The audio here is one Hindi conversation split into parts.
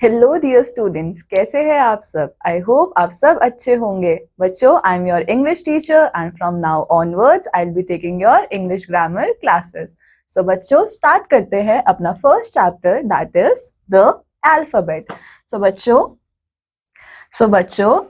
हेलो डियर स्टूडेंट्स, कैसे हैं आप सब। आई होप आप सब अच्छे होंगे। बच्चों, I am your English teacher and from now onwards I will be taking your English grammar classes. So बच्चों, स्टार्ट करते हैं अपना first chapter, that is the alphabet. So बच्चों,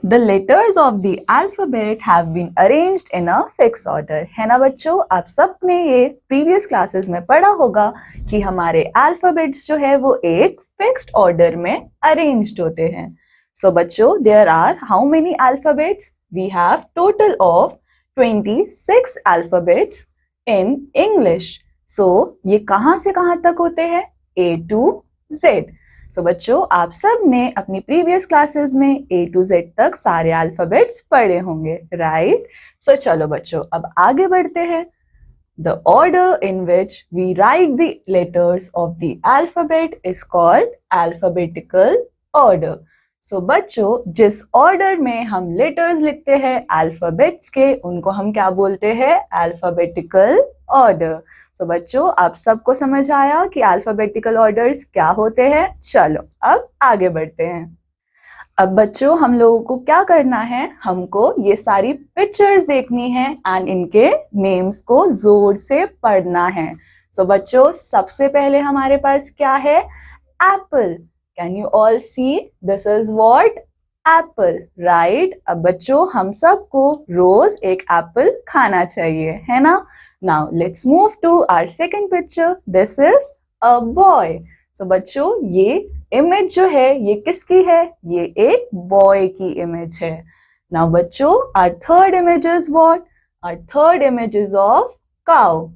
the letters of the alphabet have been arranged in a fixed order। है ना बच्चों, आप सबने ये प्रीवियस क्लासेस में पढ़ा होगा कि हमारे अल्फाबेट्स जो है वो एक फिक्स्ड ऑर्डर में अरेंज्ड होते हैं। सो बच्चों, there are how many alphabets? We have total of 26 alphabets in English. So ये कहाँ से कहाँ तक होते हैं? A to Z। सो बच्चों, आप सब ने अपनी प्रीवियस क्लासेस में A to Z तक सारे अल्फाबेट्स पढ़े होंगे, राइट? सो चलो बच्चों, अब आगे बढ़ते हैं। The order in which we write the letters of the alphabet is called alphabetical order। सो बच्चों, जिस ऑर्डर में हम लेटर्स लिखते हैं अल्फाबेट्स के, उनको हम क्या बोलते हैं? Alphabetical order. सो बच्चों, आप सबको समझ आया कि अल्फाबेटिकल ऑर्डर्स क्या होते हैं? चलो अब आगे बढ़ते हैं। अब बच्चों, हम लोगों को क्या करना है? हमको ये सारी पिक्चर्स देखनी है एंड इनके नेम्स को जोर से पढ़ना है। सो बच्चों, सबसे पहले हमारे पास क्या है? Apple. Can you all see? This is what? Apple, right? अब बच्चों, हम सबको रोज एक एप्पल खाना चाहिए, है ना? Now let's move to our second picture. This is a boy. So बच्चों, ये इमेज जो है ये किसकी है? ये एक बॉय की इमेज है। नाउ बच्चों, our third image is what? Our third image is of cow.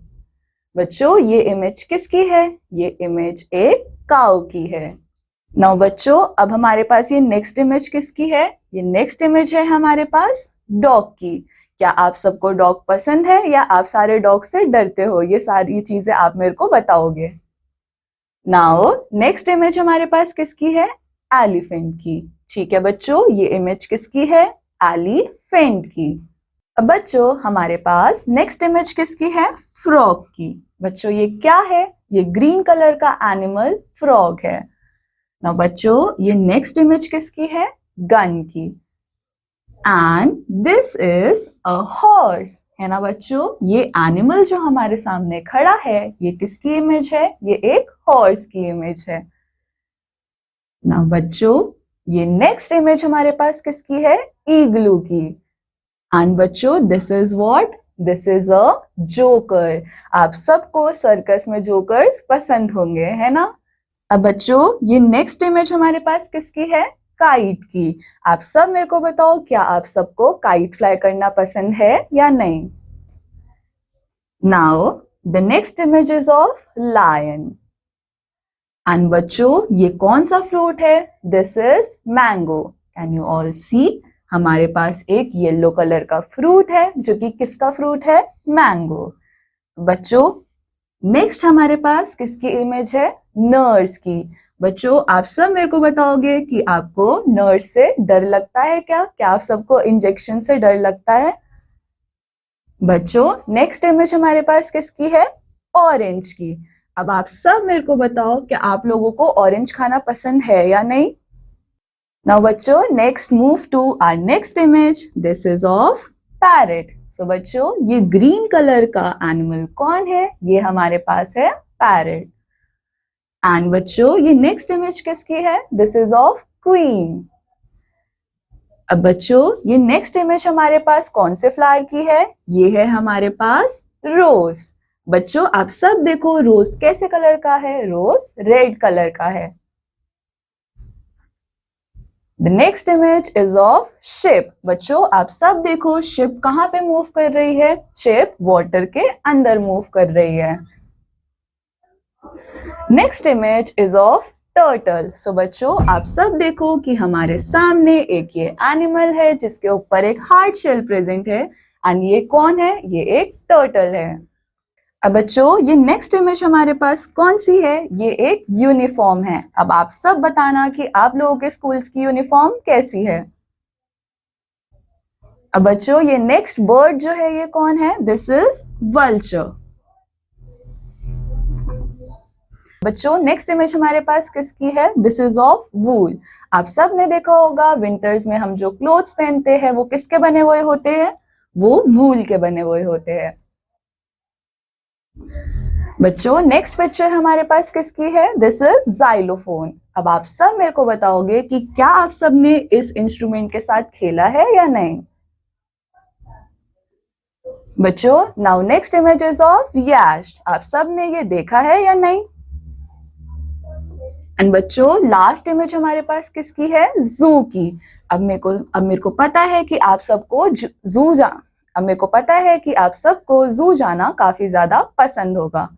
बच्चों, ये इमेज किसकी है? ये इमेज एक काउ की है। नाउ बच्चों, अब हमारे पास ये नेक्स्ट इमेज किसकी है? ये नेक्स्ट इमेज है हमारे पास डॉग की। क्या आप सबको डॉग पसंद है या आप सारे डॉग से डरते हो? ये सारी चीजें आप मेरे को बताओगे। नाउ नेक्स्ट इमेज हमारे पास किसकी है? एलिफेंट की। ठीक है बच्चों, ये इमेज किसकी है? एलिफेंट की। अब बच्चों, हमारे पास नेक्स्ट इमेज किसकी है? फ्रॉग की। बच्चों, ये क्या है? ये ग्रीन कलर का एनिमल फ्रॉग है। नाउ बच्चों, ये नेक्स्ट इमेज किसकी है? गन की। And this is a horse, है ना बच्चों? ये एनिमल जो हमारे सामने खड़ा है, ये किसकी इमेज है? ये एक हॉर्स की इमेज है। नाउ बच्चों, ये नेक्स्ट इमेज हमारे पास किसकी है? ईगलू की। एंड बच्चों, this is what? This is a joker. आप सबको सर्कस में जोकर्स पसंद होंगे, है ना? अब बच्चों, ये नेक्स्ट इमेज हमारे पास किसकी है? काइट की। आप सब मेरे को बताओ, क्या आप सबको काइट फ्लाई करना पसंद है या नहीं? Now the next image is of lion. And बच्चों, ये कौन सा फ्रूट है? This is mango. Can you all see? हमारे पास एक येलो कलर का फ्रूट है जो कि किसका फ्रूट है? मैंगो। बच्चों, नेक्स्ट हमारे पास किसकी इमेज है? नर्स की। बच्चों, आप सब मेरे को बताओगे कि आपको नर्स से डर लगता है क्या? क्या आप सबको इंजेक्शन से डर लगता है? बच्चों, नेक्स्ट इमेज हमारे पास किसकी है? ऑरेंज की। अब आप सब मेरे को बताओ कि आप लोगों को ऑरेंज खाना पसंद है या नहीं? नाउ बच्चों, next move to our next image. This is of parrot. So बच्चों, ये ग्रीन कलर का एनिमल कौन है? ये हमारे पास है पैरेट। एंड बच्चों, ये नेक्स्ट इमेज किसकी है? This is of queen. अब बच्चों, ये नेक्स्ट इमेज हमारे पास कौन से फ्लावर की है? ये है हमारे पास रोज। बच्चों, आप सब देखो, रोज कैसे कलर का है? रोज रेड कलर का है। The next image is of ship। बच्चों, आप सब देखो, शिप कहाँ पे मूव कर रही है? शिप वाटर के अंदर मूव कर रही है। Next image is of turtle. So बच्चों, आप सब देखो कि हमारे सामने एक ये एनिमल है जिसके ऊपर एक हार्ड शेल प्रेजेंट है। एंड ये कौन है? ये एक टर्टल है। अब बच्चों, ये नेक्स्ट इमेज हमारे पास कौन सी है? ये एक यूनिफॉर्म है। अब आप सब बताना कि आप लोगों के स्कूल्स की यूनिफॉर्म कैसी है? अब बच्चों, ये नेक्स्ट बर्ड जो है ये कौन है? This is vulture. बच्चों नेक्स्ट इमेज हमारे पास किसकी है? This is of wool. आप सब ने देखा होगा विंटर्स में हम जो क्लोथ्स पहनते हैं वो किसके बने हुए होते हैं? वो वूल के बने हुए होते हैं। बच्चों नेक्स्ट पिक्चर हमारे पास किसकी है? This is xylophone. अब आप सब मेरे को बताओगे कि क्या आप सब ने इस इंस्ट्रूमेंट के साथ खेला है या नहीं? बच्चों now next image is of Yash. आप सब ने ये देखा है या नहीं? एंड बच्चों लास्ट इमेज हमारे पास किसकी है? जू की। अब मेरे को पता है कि आप सबको जू जाना काफी ज्यादा पसंद होगा।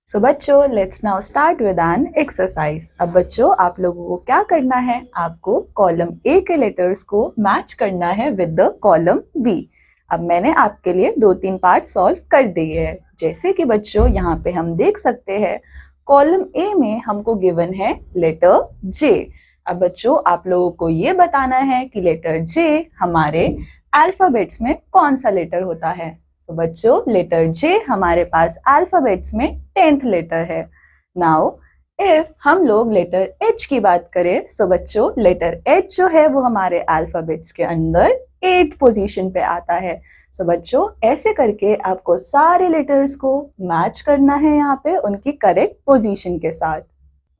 सो बच्चों let's now start with an exercise. अब बच्चों आप लोगों को क्या करना है? आपको कॉलम ए के लेटर्स को मैच करना है विद द कॉलम बी। अब मैंने आपके लिए 2-3 पार्ट सॉल्व कर दिए हैं। जैसे कि बच्चों यहाँ पे हम देख सकते हैं कॉलम ए में हमको गिवन है लेटर जे। अब बच्चों आप लोगों को ये बताना है कि लेटर जे हमारे अल्फाबेट्स में कौन सा लेटर होता है। तो बच्चों लेटर जे हमारे पास अल्फाबेट्स में 10th लेटर है। नाउ इफ हम लोग लेटर एच की बात करें तो बच्चों लेटर एच जो है वो हमारे अल्फाबेट्स के अंदर 8th पोजीशन पे आता है। सो बच्चों ऐसे करके आपको सारे लेटर्स को मैच करना है यहाँ पे उनकी करेक्ट पोजीशन के साथ।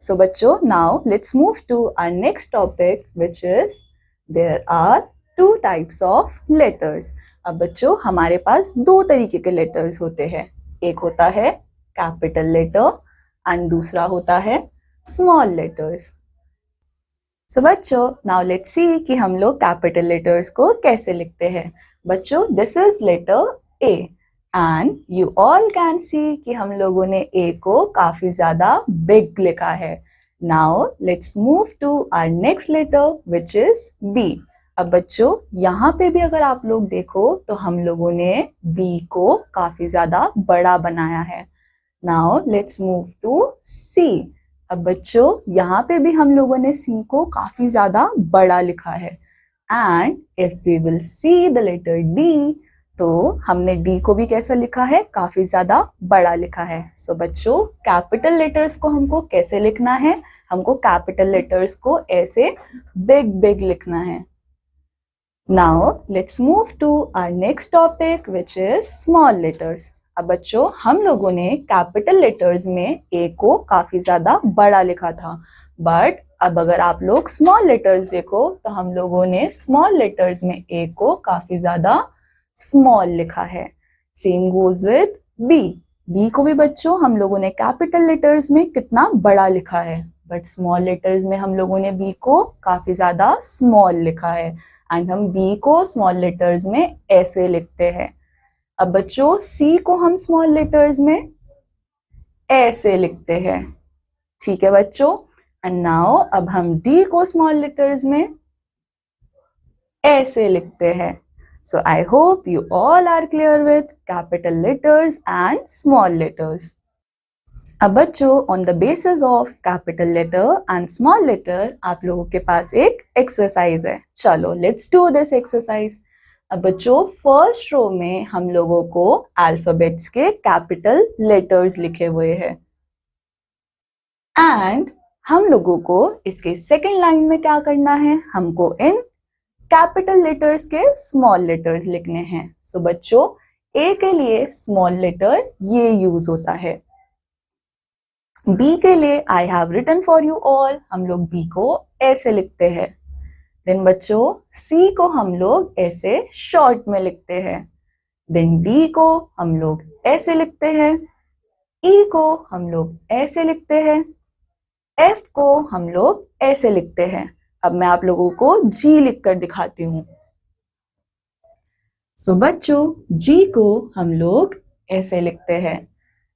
सो बच्चों now let's move to our next topic which is there are 2 types of letters. अब बच्चों हमारे पास 2 तरीके के लेटर्स होते हैं। एक होता है कैपिटल लेटर एंड दूसरा होता है स्मॉल लेटर्स। सो बच्चों नाउ लेट्स सी कि हम लोग कैपिटल लेटर्स को कैसे लिखते हैं। बच्चों this is letter A and you all can see कि हम लोगों ने ए को काफी ज्यादा बिग लिखा है। Now let's move to our next letter which is B. अब बच्चों यहाँ पे भी अगर आप लोग देखो तो हम लोगों ने बी को काफी ज्यादा बड़ा बनाया है। नाउ लेट्स मूव टू सी। अब बच्चों यहाँ पे भी हम लोगों ने सी को काफी ज्यादा बड़ा लिखा है। And if we will see the letter D तो हमने डी को भी कैसा लिखा है? काफी ज्यादा बड़ा लिखा है। सो बच्चों कैपिटल लेटर्स को हमको कैसे लिखना है? हमको कैपिटल लेटर्स को ऐसे बिग लिखना है। Now let's move to our next topic which is small letters. अब बच्चों हम लोगों ने कैपिटल लेटर्स में ए को काफी ज्यादा बड़ा लिखा था, बट अब अगर आप लोग स्मॉल लेटर्स देखो तो हम लोगों ने स्मॉल लेटर्स में ए को काफी ज्यादा स्मॉल लिखा है। Same goes with B. B को भी बच्चों हम लोगों ने कैपिटल लेटर्स में कितना बड़ा लिखा है, बट स्मॉल लेटर्स में हम लोगों ने बी को काफी ज्यादा स्मॉल लिखा है। एंड हम बी को स्मॉल लेटर्स में ऐसे लिखते हैं। अब बच्चों सी को हम स्मॉल लेटर्स में ऐसे लिखते हैं। ठीक है बच्चों। एंड नाउ अब हम डी को स्मॉल लेटर्स में ऐसे लिखते हैं। So I hope you all are clear with capital letters and small letters. अब बच्चों on the basis of capital letter and small letter आप लोगों के पास एक एक्सरसाइज है। चलो लेट्स डू दिस एक्सरसाइज। अब बच्चों फर्स्ट रो में हम लोगों को अल्फाबेट्स के कैपिटल लेटर्स लिखे हुए हैं एंड हम लोगों को इसके सेकेंड लाइन में क्या करना है? हमको इन कैपिटल लेटर्स के स्मॉल लेटर्स लिखने हैं। सो बच्चों ए के लिए स्मॉल लेटर ये यूज होता है। बी के लिए I have written for you all, हम लोग बी को ऐसे लिखते हैं। देन बच्चों सी को हम लोग ऐसे शॉर्ट में लिखते हैं। देन डी को हम लोग ऐसे लिखते हैं। ई को हम लोग ऐसे लिखते हैं। एफ को हम लोग ऐसे लिखते हैं। अब मैं आप लोगों को जी लिखकर दिखाती हूँ। सो बच्चों जी को हम लोग ऐसे लिखते हैं।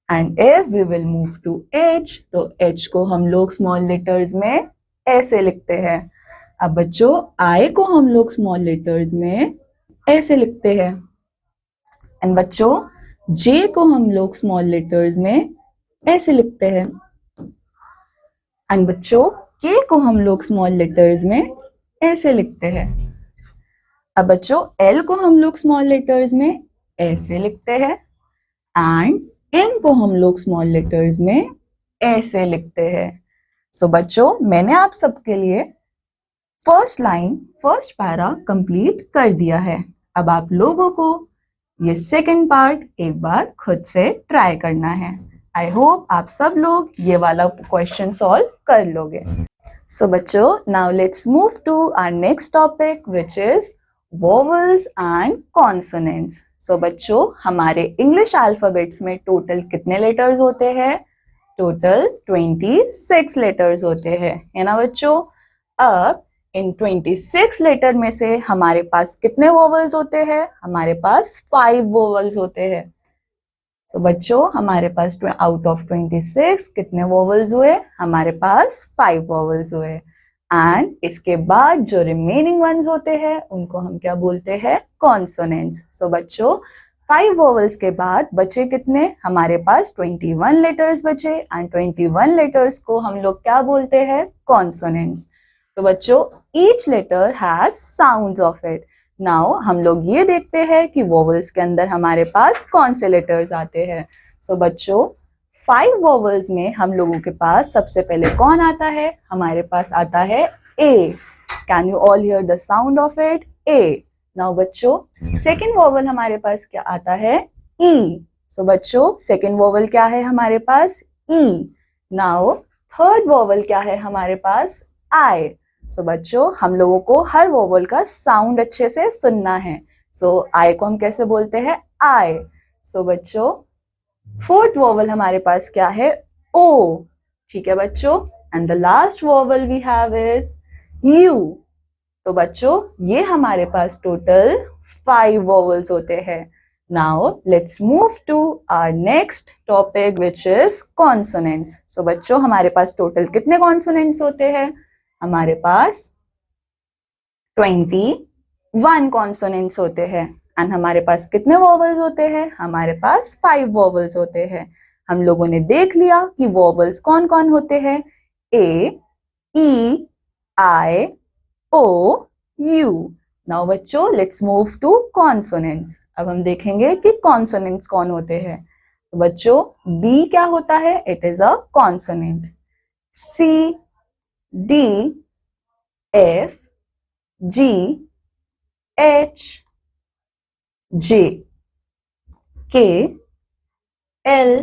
And if we will move to H तो एच को हम लोग स्मॉल लेटर्स में ऐसे लिखते हैं। अब बच्चों आई को हम लोग स्मॉल लेटर्स में ऐसे लिखते हैं। एंड बच्चों जे को हम लोग स्मॉल लेटर्स में ऐसे लिखते हैं। एंड बच्चों के को हम लोग स्मॉल लेटर्स में ऐसे लिखते हैं। अब बच्चों एल को हम लोग स्मॉल लेटर्स में ऐसे लिखते हैं। एंड एम को हम लोग स्मॉल लेटर्स में ऐसे लिखते हैं। सो बच्चों, मैंने आप सबके लिए first line, first para complete कर दिया है। अब आप लोगों को ये सेकंड पार्ट एक बार खुद से ट्राई करना है। आई होप आप सब लोग ये वाला क्वेश्चन सॉल्व कर लोगे। सो बच्चों, now let's move to our next topic which is vowels and consonants. So बच्चों, हमारे इंग्लिश अल्फाबेट्स में टोटल कितने लेटर्स होते हैं? टोटल 26 लेटर्स होते हैं, है ना बच्चों? अब इन 26 लेटर में से हमारे पास कितने वोवेल्स होते हैं? हमारे पास 5 वोवेल्स होते हैं। तो बच्चों, हमारे पास आउट ऑफ 26 कितने वोवेल्स हुए? हमारे पास 5 वोवेल्स हुए। एंड इसके बाद जो रिमेनिंग वंस होते हैं उनको हम क्या बोलते हैं? कॉन्सोनेंट्स। सो बच्चों, 5 वोवेल्स के बाद बचे कितने? हमारे पास 21 लेटर्स बचे एंड 21 लेटर्स को हम लोग क्या बोलते हैं? कॉन्सोनेंट्स। तो बच्चों, each letter has sounds of it. Now हम लोग ये देखते हैं कि वोवेल्स के अंदर हमारे पास कौन से लेटर्स आते हैं। सो बच्चों, 5 वोवेल्स में हम लोगों के पास सबसे पहले कौन आता है? हमारे पास आता है A. Can you all hear the sound of it? A. Now बच्चों, सेकेंड वोवेल हमारे पास क्या आता है? ई। सो बच्चों, सेकेंड वोवेल क्या है हमारे पास? ई। नाउ थर्ड वोवेल क्या है हमारे पास? आई। सो बच्चों, हम लोगों को हर वोवेल का साउंड अच्छे से सुनना है। सो आई को हम कैसे बोलते हैं? आई। सो बच्चों, फोर्थ वोवेल हमारे पास क्या है? ओ। ठीक है बच्चों, and the last vowel we have is U. तो बच्चों, ये हमारे पास टोटल 5 वोवेल्स होते हैं। Now let's move to our next topic which is consonants. So बच्चों, हमारे पास टोटल कितने कॉन्सोनेंट्स होते हैं? हमारे पास 21 कॉन्सोनेंट्स होते हैं। एंड हमारे पास कितने वोवेल्स होते हैं? हमारे पास 5 वोवेल्स होते हैं। हम लोगों ने देख लिया कि वोवेल्स कौन कौन होते हैं। ए, ई, आई, ओ, यू। नाउ बच्चों, लेट्स मूव टू कॉन्सोनेंट्स। अब हम देखेंगे कि कॉन्सोनेंट्स कौन होते हैं। तो बच्चों, बी क्या होता है? It is a consonant. C, D, F, G, H, J, K, L,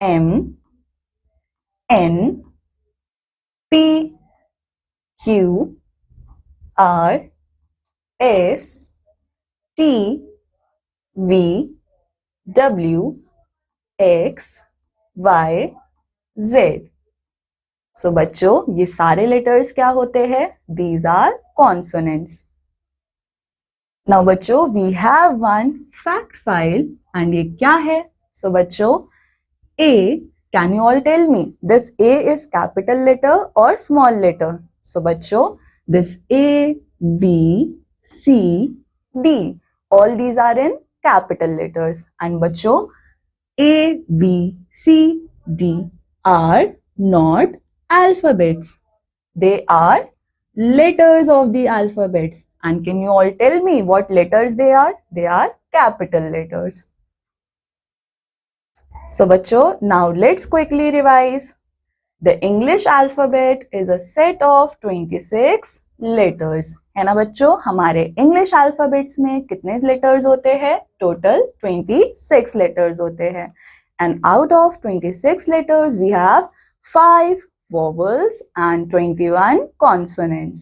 M, N, P, Q, R, S, T, V, W, X, Y, Z। So बच्चों, ये सारे लेटर्स क्या होते हैं? These are consonants. नाउ बच्चों, we have one fact file and ये क्या है? सो बच्चों, A, can you all tell me this A is capital letter और स्मॉल लेटर? सो बच्चों, this A, B, C, D, all these are in capital letters. And बच्चों, A, B, C, D are not alphabets. They are letters of the alphabets. And can you all tell me what letters they are? They are capital letters. So bachcho, now let's quickly revise. The English alphabet is a set of 26 letters. है ना बच्चों? हमारे इंग्लिश अल्फाबेट्स में कितने लेटर्स होते हैं? टोटल 26 लेटर्स होते हैं। And out of 26 letters we have 5 vowels and 21 consonants.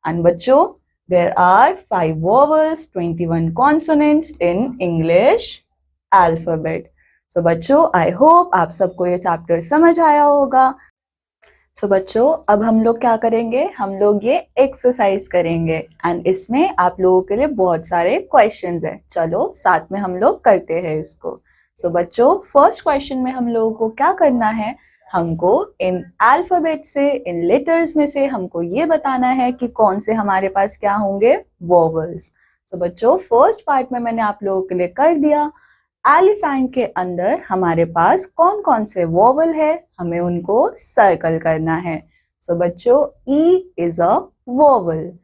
And बच्चों, there are 5 vowels, 21 consonants in English alphabet. So बच्चों, I hope आप सबको ये चैप्टर समझ आया होगा। So बच्चों, अब हम लोग क्या करेंगे? हम लोग ये एक्सरसाइज करेंगे एंड इसमें आप लोगों के लिए बहुत सारे क्वेश्चंस हैं। चलो साथ में हम लोग करते हैं इसको। So बच्चों, फर्स्ट क्वेश्चन में हम लोगों को क्या करना है? हमको इन अल्फाबेट से, इन लेटर्स में से हमको ये बताना है कि कौन से हमारे पास क्या होंगे? वोवेल्स। सो बच्चों, फर्स्ट पार्ट में मैंने आप लोगों के लिए कर दिया। एलिफेंट के अंदर हमारे पास कौन कौन से वोवेल है, हमें उनको सर्कल करना है। सो बच्चों, E is a vowel.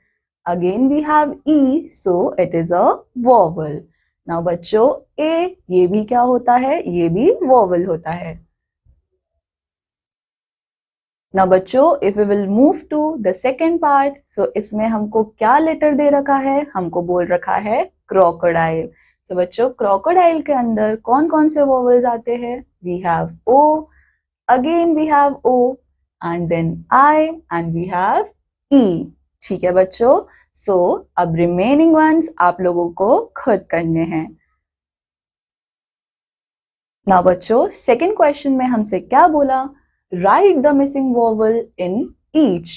Again we have E, so it is a vowel. Now बच्चों, ए, ये भी क्या होता है? ये भी वोवेल होता है। नाउ बच्चों, if we will move to the second part, so इसमें हमको क्या लेटर दे रखा है, हमको बोल रखा है क्रोकोडाइल। सो बच्चों, क्रोकोडाइल के अंदर कौन कौन से वोवल्स आते हैं? We have O, again we have O, and then I, and we have E. ठीक है बच्चों, सो अब रिमेनिंग वंस आप लोगों को खुद करने हैं। नाउ बच्चों, सेकेंड क्वेश्चन में हमसे क्या बोला? Write the missing vowel in each.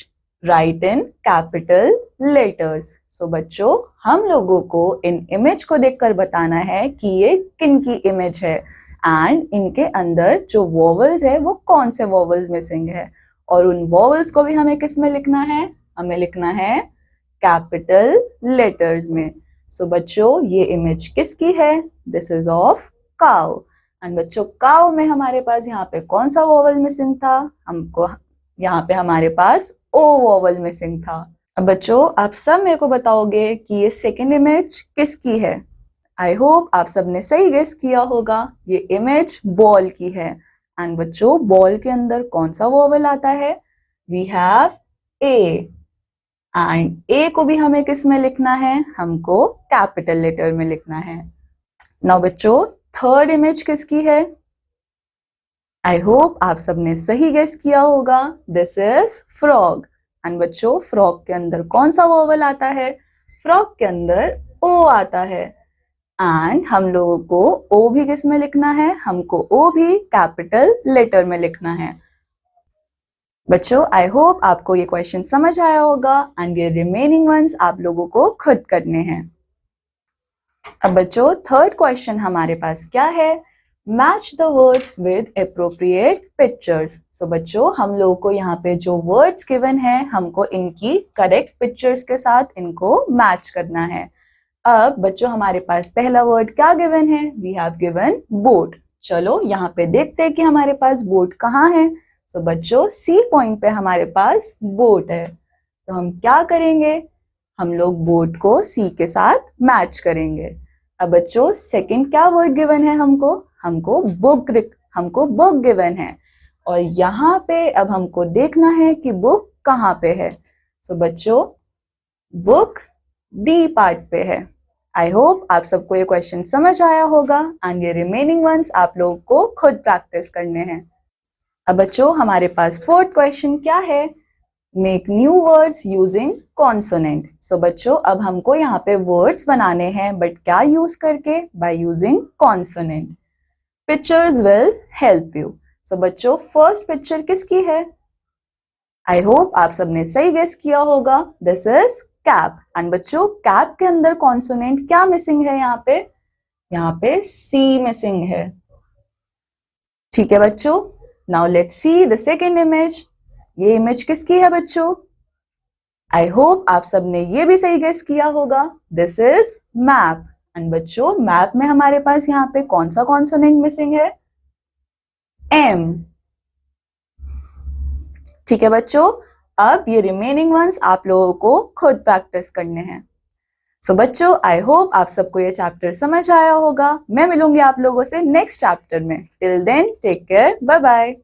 Write in capital letters. So बच्चों, हम लोगों को इन इमेज को देखकर बताना है कि ये किन की इमेज है एंड इनके अंदर जो वॉवल्स है वो कौन से वॉवल्स मिसिंग है, और उन वॉवल्स को भी हमें किस में लिखना है? हमें लिखना है कैपिटल लेटर्स में। सो बच्चों, ये इमेज किसकी है? This is of cow. And बच्चों, काउ में हमारे पास यहाँ पे कौन सा वोवल मिसिंग था? हमको यहाँ पे हमारे पास ओ वोवल मिसिंग था। अब बच्चों, आप सब मेरे को बताओगे कि ये सेकेंड इमेज किसकी है? आई होप आप सब ने सही गेस किया होगा। ये इमेज बॉल की है। एंड बच्चों, बॉल के अंदर कौन सा वोवल आता है? वी हैव ए, एंड ए को भी हमें किस में लिखना है? हमको कैपिटल लेटर में लिखना है। नाउ बच्चों, थर्ड इमेज किसकी है? आई होप आप सबने सही गेस किया होगा। This is frog. एंड बच्चों, फ्रॉग के अंदर कौन सा वोवल आता है? फ्रॉग के अंदर ओ आता है। एंड हम लोगों को ओ भी किस में लिखना है? हमको ओ भी कैपिटल लेटर में लिखना है। बच्चों, आई होप आपको ये क्वेश्चन समझ आया होगा एंड ये रिमेनिंग वंस आप लोगों को खुद करने हैं। अब बच्चों, थर्ड क्वेश्चन हमारे पास क्या है? Match the words with appropriate pictures. So बच्चों, हम लोगों को यहाँ पे जो वर्ड्स गिवन है, हमको इनकी करेक्ट पिक्चर्स के साथ इनको मैच करना है। अब बच्चों, हमारे पास पहला वर्ड क्या गिवन है? We have given boat. चलो यहाँ पे देखते हैं कि हमारे पास बोट कहाँ है। सो बच्चों, सी पॉइंट पे हमारे पास बोट है। तो हम क्या करेंगे? हम लोग बोट को सी के साथ मैच करेंगे। अब बच्चों, सेकंड क्या वर्ड गिवन है हमको? हमको बुक गिवन है, और यहाँ पे अब हमको देखना है कि बुक कहाँ पे है। सो बच्चों, बुक डी पार्ट पे है। आई होप आप सबको ये क्वेश्चन समझ आया होगा एंड ये रिमेनिंग वंस आप लोगों को खुद प्रैक्टिस करने हैं। अब बच्चों, हमारे पास फोर्थ क्वेश्चन क्या है? Make new words using consonant. So बच्चों, अब हमको यहाँ पे वर्ड्स बनाने हैं, बट क्या यूज करके? By using consonant. Pictures will help you. So बच्चों, फर्स्ट पिक्चर किसकी है? आई होप आप सबने सही गेस किया होगा। This is cap. एंड बच्चों, कैप के अंदर कॉन्सोनेंट क्या मिसिंग है? यहाँ पे सी मिसिंग है। ठीक है बच्चों, now let's see the second image. ये इमेज किसकी है बच्चों? आई होप आप सबने ये भी सही गेस किया होगा। This is map. एंड बच्चों, मैप में हमारे पास यहाँ पे कौन सा कॉन्सोनेंट मिसिंग है? एम। ठीक है बच्चों, अब ये रिमेनिंग वंस आप लोगों को खुद प्रैक्टिस करने हैं। सो बच्चों, आई होप आप सबको ये चैप्टर समझ आया होगा। मैं मिलूंगी आप लोगों से नेक्स्ट चैप्टर में। Till then, take care, bye bye.